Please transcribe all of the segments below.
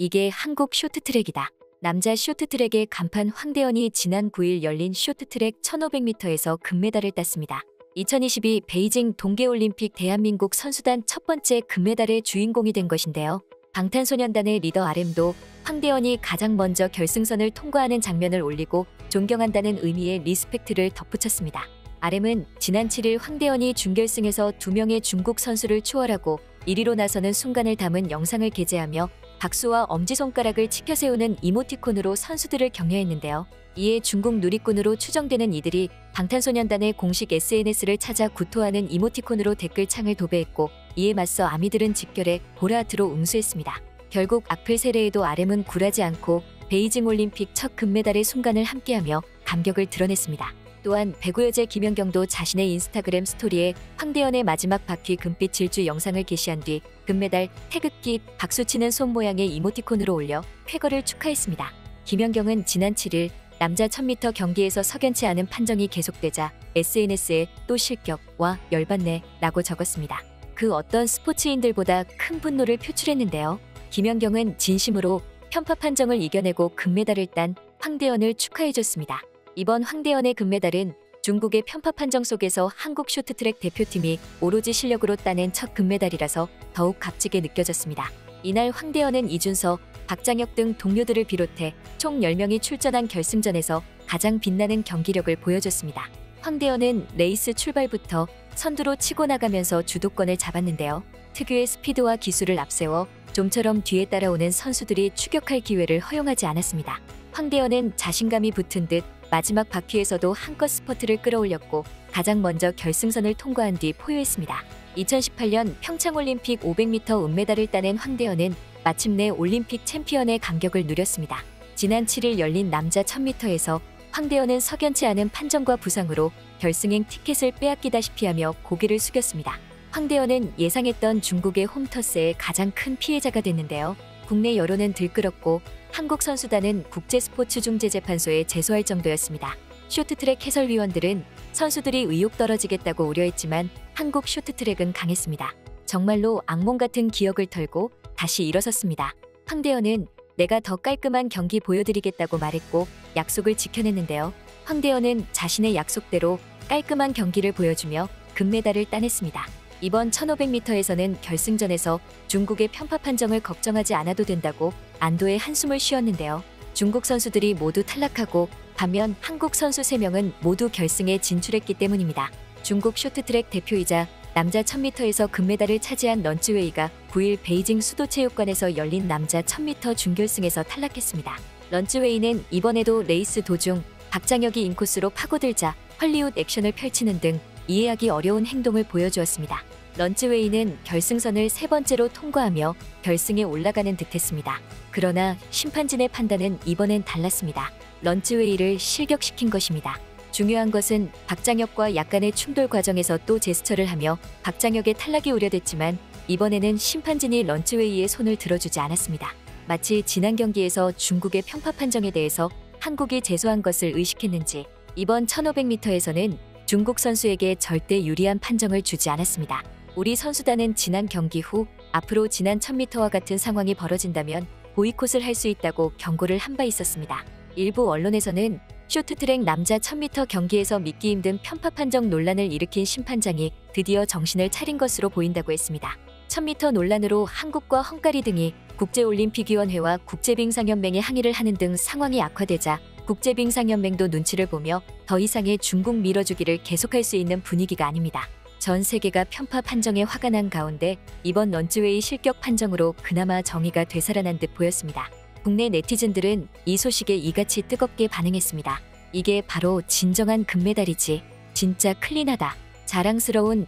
이게 한국 쇼트트랙이다. 남자 쇼트트랙의 간판 황대현이 지난 9일 열린 쇼트트랙 1500m에서 금메달을 땄습니다. 2022 베이징 동계올림픽 대한민국 선수단 첫 번째 금메달의 주인공이 된 것인데요. 방탄소년단의 리더 RM도 황대현이 가장 먼저 결승선을 통과하는 장면을 올리고 존경한다는 의미의 리스펙트를 덧붙였습니다. RM은 지난 7일 황대현이 준결승에서 2명의 중국 선수를 추월하고 1위로 나서는 순간을 담은 영상을 게재하며 박수와 엄지손가락을 치켜 세우는 이모티콘으로 선수들을 격려했는데요. 이에 중국 누리꾼으로 추정되는 이들이 방탄소년단의 공식 SNS를 찾아 구토하는 이모티콘으로 댓글창을 도배했고, 이에 맞서 아미들은 집결해 보라하트로 응수했습니다. 결국 악플 세례에도 RM은 굴하지 않고 베이징 올림픽 첫 금메달의 순간을 함께하며 감격을 드러냈습니다. 또한 배구여제 김연경도 자신의 인스타그램 스토리에 황대현의 마지막 바퀴 금빛 질주 영상을 게시한 뒤 금메달, 태극기, 박수치는 손 모양의 이모티콘으로 올려 쾌거를 축하했습니다. 김연경은 지난 7일 남자 1000m 경기에서 석연치 않은 판정이 계속되자 SNS에 또 실격와 열받네 라고 적었습니다. 그 어떤 스포츠인들보다 큰 분노를 표출했는데요. 김연경은 진심으로 편파 판정을 이겨내고 금메달을 딴 황대현을 축하해줬습니다. 이번 황대현의 금메달은 중국의 편파 판정 속에서 한국 쇼트트랙 대표팀이 오로지 실력으로 따낸 첫 금메달이라서 더욱 값지게 느껴졌습니다. 이날 황대현은 이준서, 박장혁 등 동료들을 비롯해 총 10명이 출전한 결승전에서 가장 빛나는 경기력을 보여줬습니다. 황대현은 레이스 출발부터 선두로 치고 나가면서 주도권을 잡았는데요. 특유의 스피드와 기술을 앞세워 좀처럼 뒤에 따라오는 선수들이 추격할 기회를 허용하지 않았습니다. 황대현은 자신감이 붙은 듯 마지막 바퀴에서도 한껏 스퍼트를 끌어올렸고 가장 먼저 결승선을 통과한 뒤 포효했습니다. 2018년 평창올림픽 500m 은메달을 따낸 황대현은 마침내 올림픽 챔피언의 감격을 누렸습니다. 지난 7일 열린 남자 1000m에서 황대현은 석연치 않은 판정과 부상으로 결승행 티켓을 빼앗기다시피 하며 고개를 숙였습니다. 황대현은 예상했던 중국의 홈터스의 가장 큰 피해자가 됐는데요. 국내 여론은 들끓었고 한국 선수단은 국제스포츠중재재판소에 제소할 정도였습니다. 쇼트트랙 해설위원들은 선수들이 의욕 떨어지겠다고 우려했지만 한국 쇼트트랙은 강했습니다. 정말로 악몽 같은 기억을 털고 다시 일어섰습니다. 황대현은 내가 더 깔끔한 경기 보여드리겠다고 말했고 약속을 지켜냈는데요. 황대현은 자신의 약속대로 깔끔한 경기를 보여주며 금메달을 따냈습니다. 이번 1500m에서는 결승전에서 중국의 편파 판정을 걱정하지 않아도 된다고 안도의 한숨을 쉬었는데요. 중국 선수들이 모두 탈락하고 반면 한국 선수 3명은 모두 결승에 진출했기 때문입니다. 중국 쇼트트랙 대표이자 남자 1000m에서 금메달을 차지한 런츠웨이가 9일 베이징 수도체육관에서 열린 남자 1000m 준결승에서 탈락했습니다. 런츠웨이는 이번에도 레이스 도중 박장혁이 인코스로 파고들자 헐리우드 액션을 펼치는 등 이해하기 어려운 행동을 보여주었습니다. 런츠웨이는 결승선을 3번째로 통과하며 결승에 올라가는 듯했습니다. 그러나 심판진의 판단은 이번엔 달랐습니다. 런츠웨이를 실격시킨 것입니다. 중요한 것은 박장혁과 약간의 충돌 과정에서 또 제스처를 하며 박장혁의 탈락이 우려됐지만 이번에는 심판진이 런츠웨이의 손을 들어주지 않았습니다. 마치 지난 경기에서 중국의 편파 판정에 대해서 한국이 제소한 것을 의식했는지 이번 1500m에서는 중국 선수에게 절대 유리한 판정을 주지 않았습니다. 우리 선수단은 지난 경기 후 앞으로 지난 1000m와 같은 상황이 벌어진다면 보이콧을 할 수 있다고 경고를 한 바 있었습니다. 일부 언론에서는 쇼트트랙 남자 1000m 경기에서 믿기 힘든 편파 판정 논란을 일으킨 심판장이 드디어 정신을 차린 것으로 보인다고 했습니다. 1000m 논란으로 한국과 헝가리 등이 국제올림픽위원회와 국제빙상연맹에 항의를 하는 등 상황이 악화되자 국제빙상연맹도 눈치를 보며 더 이상의 중국 밀어주기를 계속할 수 있는 분위기가 아닙니다. 전 세계가 편파 판정에 화가 난 가운데 이번 런츠웨이 실격 판정으로 그나마 정의가 되살아난 듯 보였습니다. 국내 네티즌들은 이 소식에 이같이 뜨겁게 반응했습니다. 이게 바로 진정한 금메달이지. 진짜 클린하다. 자랑스러운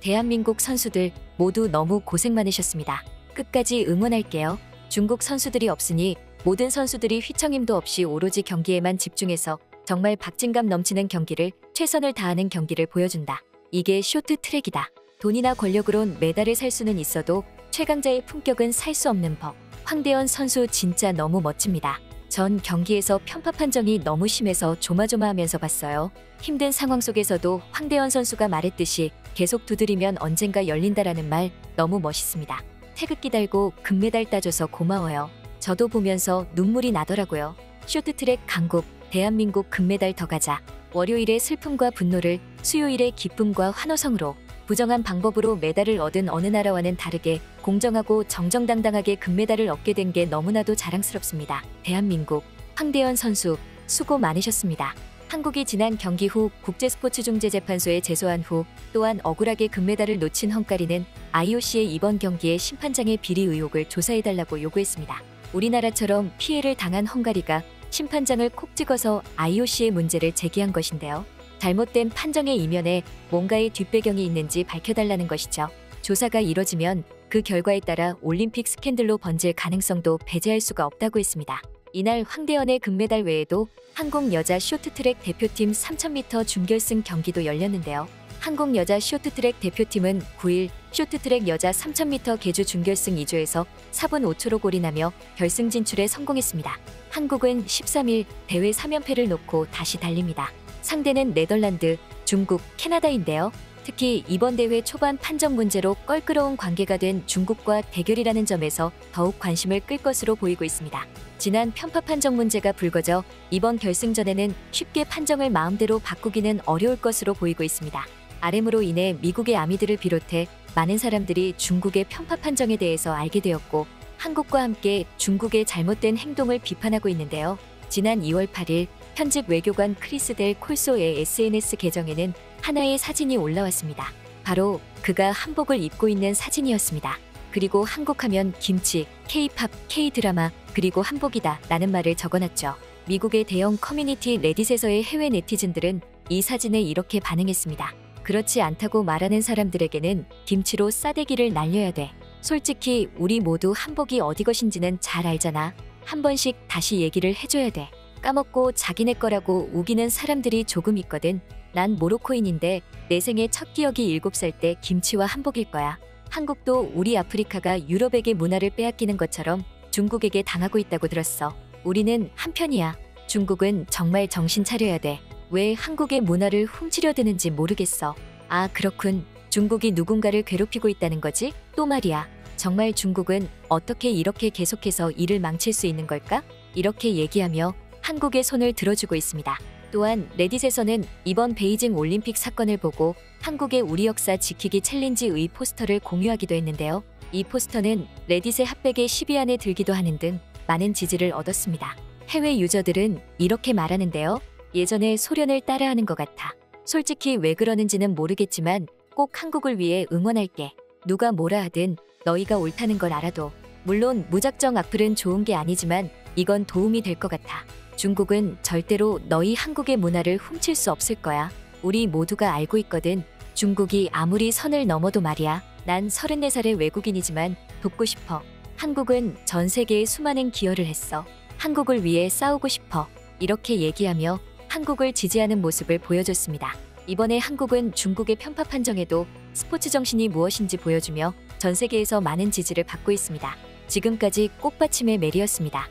대한민국 선수들 모두 너무 고생 많으셨습니다. 끝까지 응원할게요. 중국 선수들이 없으니 모든 선수들이 휘청임도 없이 오로지 경기에만 집중해서 정말 박진감 넘치는 경기를 최선을 다하는 경기를 보여준다. 이게 쇼트트랙이다. 돈이나 권력으론 메달을 살 수는 있어도 최강자의 품격은 살 수 없는 법. 황대현 선수 진짜 너무 멋집니다. 전 경기에서 편파 판정이 너무 심해서 조마조마하면서 봤어요. 힘든 상황 속에서도 황대현 선수가 말했듯이 계속 두드리면 언젠가 열린다라는 말 너무 멋있습니다. 태극기 달고 금메달 따줘서 고마워요. 저도 보면서 눈물이 나더라고요. 쇼트트랙 강국, 대한민국 금메달 더 가자. 월요일의 슬픔과 분노를 수요일의 기쁨과 환호성으로 부정한 방법으로 메달을 얻은 어느 나라와는 다르게 공정하고 정정당당하게 금메달을 얻게 된 게 너무나도 자랑스럽습니다. 대한민국 황대현 선수 수고 많으셨습니다. 한국이 지난 경기 후 국제스포츠중재재판소에 제소한 후 또한 억울하게 금메달을 놓친 헝가리는 IOC의 이번 경기의 심판장의 비리 의혹을 조사해달라고 요구했습니다. 우리나라처럼 피해를 당한 헝가리가 심판장을 콕 찍어서 IOC의 문제를 제기한 것인데요. 잘못된 판정의 이면에 뭔가의 뒷배경이 있는지 밝혀달라는 것이죠. 조사가 이뤄지면 그 결과에 따라 올림픽 스캔들로 번질 가능성도 배제할 수가 없다고 했습니다. 이날 황대현의 금메달 외에도 한국 여자 쇼트트랙 대표팀 3000m 준결승 경기도 열렸는데요. 한국 여자 쇼트트랙 대표팀은 9일 쇼트트랙 여자 3000m 계주 준결승 2조에서 4분 5초로 골인하며 결승 진출에 성공했습니다. 한국은 13일 대회 3연패를 놓고 다시 달립니다. 상대는 네덜란드, 중국, 캐나다인데요. 특히 이번 대회 초반 판정 문제로 껄끄러운 관계가 된 중국과 대결이라는 점에서 더욱 관심을 끌 것으로 보이고 있습니다. 지난 편파 판정 문제가 불거져 이번 결승전에는 쉽게 판정을 마음대로 바꾸기는 어려울 것으로 보이고 있습니다. RM으로 인해 미국의 아미들을 비롯해 많은 사람들이 중국의 편파 판정에 대해서 알게 되었고 한국과 함께 중국의 잘못된 행동을 비판하고 있는데요. 지난 2월 8일 현직 외교관 크리스 델 콜소의 SNS 계정에는 하나의 사진이 올라왔습니다. 바로 그가 한복을 입고 있는 사진이었습니다. 그리고 한국하면 김치, K-팝, K-드라마, 그리고 한복이다 라는 말을 적어놨죠. 미국의 대형 커뮤니티 레딧에서의 해외 네티즌들은 이 사진에 이렇게 반응했습니다. 그렇지 않다고 말하는 사람들에게는 김치로 싸대기를 날려야 돼. 솔직히 우리 모두 한복이 어디 것인지는 잘 알잖아. 한 번씩 다시 얘기를 해줘야 돼. 까먹고 자기네 거라고 우기는 사람들이 조금 있거든. 난 모로코인인데 내 생애 첫 기억이 7살 때 김치와 한복일 거야. 한국도 우리 아프리카가 유럽에게 문화를 빼앗기는 것처럼 중국에게 당하고 있다고 들었어. 우리는 한편이야. 중국은 정말 정신 차려야 돼. 왜 한국의 문화를 훔치려 드는지 모르겠어. 아, 그렇군. 중국이 누군가를 괴롭히고 있다는 거지? 또 말이야. 정말 중국은 어떻게 이렇게 계속해서 일을 망칠 수 있는 걸까? 이렇게 얘기하며 한국의 손을 들어주고 있습니다. 또한 레딧에서는 이번 베이징 올림픽 사건을 보고 한국의 우리 역사 지키기 챌린지의 포스터를 공유하기도 했는데요. 이 포스터는 레딧의 핫백에 10위 안에 들기도 하는 등 많은 지지를 얻었습니다. 해외 유저들은 이렇게 말하는데요. 예전에 소련을 따라하는 것 같아. 솔직히 왜 그러는지는 모르겠지만 꼭 한국을 위해 응원할게. 누가 뭐라 하든 너희가 옳다는 걸 알아도. 물론 무작정 악플은 좋은 게 아니지만 이건 도움이 될 것 같아. 중국은 절대로 너희 한국의 문화를 훔칠 수 없을 거야. 우리 모두가 알고 있거든. 중국이 아무리 선을 넘어도 말이야. 난 34살의 외국인이지만 돕고 싶어. 한국은 전 세계에 수많은 기여를 했어. 한국을 위해 싸우고 싶어. 이렇게 얘기하며 한국을 지지하는 모습을 보여줬습니다. 이번에 한국은 중국의 편파 판정에도 스포츠 정신이 무엇인지 보여주며 전 세계에서 많은 지지를 받고 있습니다. 지금까지 꽃받침의 메리였습니다.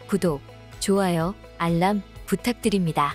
구독, 좋아요, 알람 부탁드립니다.